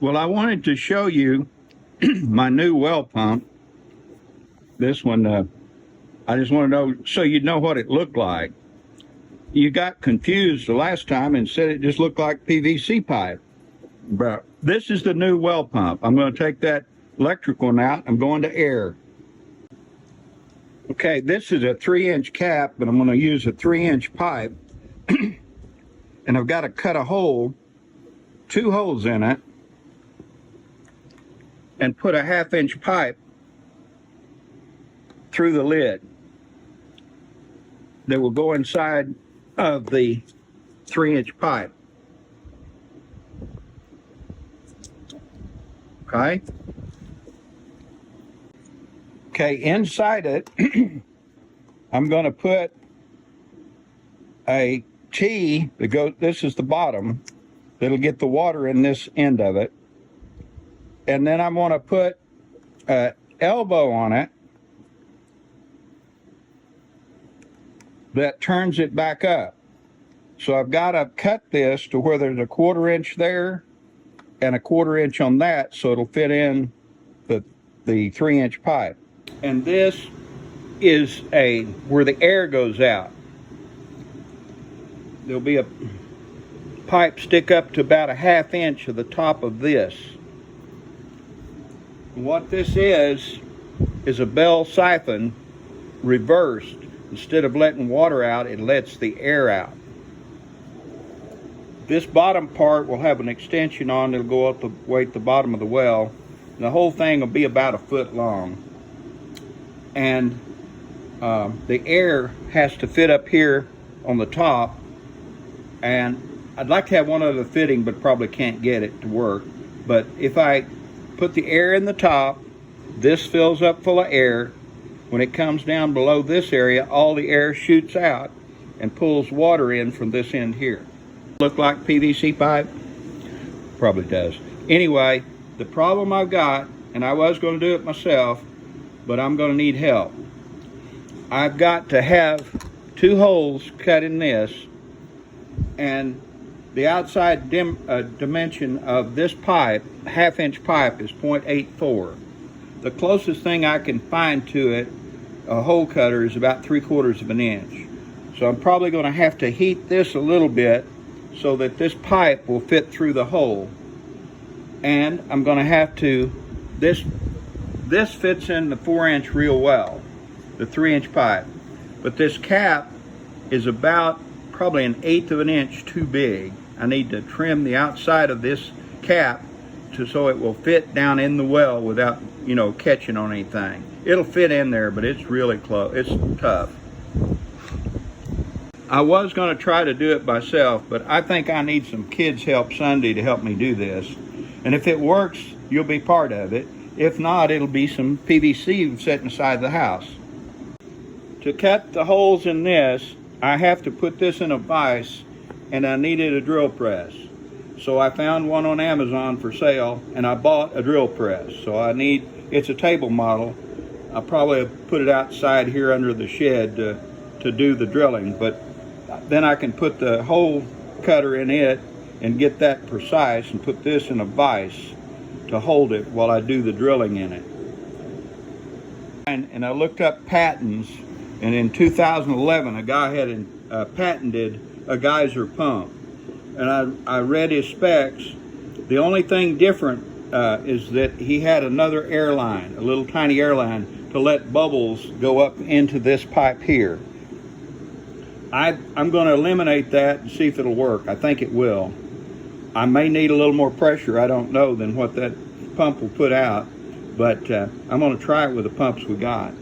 Well, I wanted to show you my new well pump. This one, I just want to know so you'd know what it looked like. You got confused the last time and said it just looked like PVC pipe. But this is the new well pump. I'm going to take that electric one out. I'm going to air. Okay, this is a 3-inch cap, but I'm going to use a 3-inch pipe. And I've got to cut a hole, 2 holes in it, and put a 1/2-inch pipe through the lid that will go inside of the 3-inch pipe. Okay? Okay, inside it, I'm going to put a T that goes, this is the bottom, that'll get the water in this end of it. And then I'm going to put an elbow on it that turns it back up. So I've got to cut this to where there's a 1/4 inch there and a 1/4 inch on that, so it'll fit in the 3-inch pipe. And this is where the air goes out. There'll be a pipe stick up to about a 1/2 inch of the top of this. What this is a bell siphon reversed. Instead of letting water out, it lets the air out. This bottom part will have an extension on. It'll go up the way at the bottom of the well. And the whole thing will be about 1 foot long. And the air has to fit up here on the top. And I'd like to have one other fitting, but probably can't get it to work. But if I put the air in the top, this fills up full of air. When it comes down below this area, all the air shoots out and pulls water in from this end here. Look like PVC pipe? Probably does. Anyway, the problem I've got, and I was going to do it myself, but I'm going to need help. I've got to have 2 holes cut in this, and the outside dimension of this pipe, 1/2-inch pipe, is 0.84. The closest thing I can find to it, a hole cutter, is about 3/4 of an inch. So I'm probably going to have to heat this a little bit so that this pipe will fit through the hole. And I'm going to have to, this fits in the 4-inch real well, the 3-inch pipe. But this cap is about probably 1/8 of an inch too big. I need to trim the outside of this cap so it will fit down in the well without, catching on anything. It'll fit in there, but it's really close. It's tough. I was going to try to do it myself, but I think I need some kids' help Sunday to help me do this. And if it works, you'll be part of it. If not, it'll be some PVC sitting inside the house. To cut the holes in this, I have to put this in a vise, and I needed a drill press. So I found one on Amazon for sale, and I bought a drill press. So it's a table model. I'll probably put it outside here under the shed to do the drilling, but then I can put the hole cutter in it and get that precise and put this in a vise to hold it while I do the drilling in it. And I looked up patents, and in 2011 a guy had patented a geyser pump, and I read his specs. The only thing different is that he had another airline, a little tiny airline, to let bubbles go up into this pipe here. I'm going to eliminate that and see if it'll work. I think it will. I may need a little more pressure, I don't know, than what that pump will put out, but I'm going to try it with the pumps we got.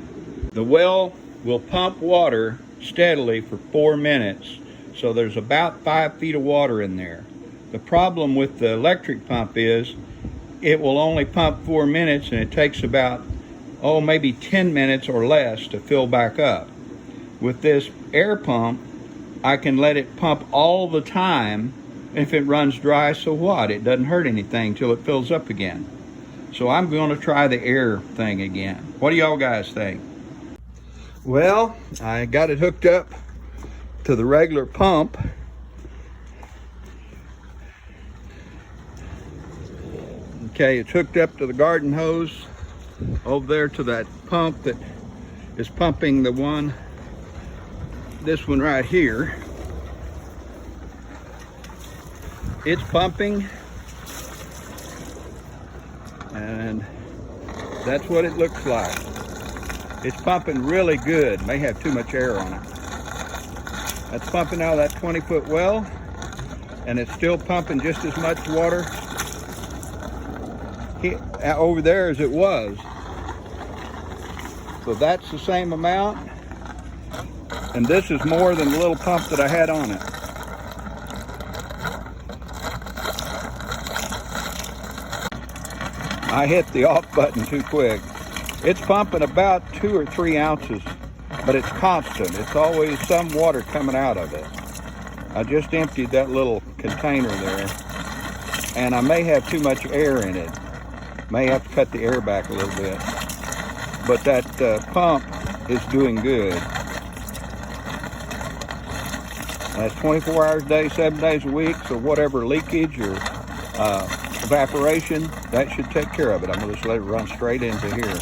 The well will pump water steadily for 4 minutes, so there's about 5 feet of water in there. The problem with the electric pump is it will only pump 4 minutes, and it takes about, maybe 10 minutes or less to fill back up. With this air pump, I can let it pump all the time. If it runs dry, so what? It doesn't hurt anything till it fills up again. So I'm going to try the air thing again. What do y'all guys think? Well, I got it hooked up to the regular pump. Okay, it's hooked up to the garden hose over there to that pump that is pumping this one right here. It's pumping, and that's what it looks like. It's pumping really good. May have too much air on it. That's pumping out of that 20-foot well, and it's still pumping just as much water over there as it was. So that's the same amount, and this is more than the little pump that I had on it. I hit the off button too quick. It's pumping about 2 or 3 ounces, but it's constant. It's always some water coming out of it. I just emptied that little container there, and I may have too much air in it. May have to cut the air back a little bit. But that pump is doing good. That's 24 hours a day, 7 days a week, so whatever leakage or evaporation, that should take care of it. I'm going to just let it run straight into here.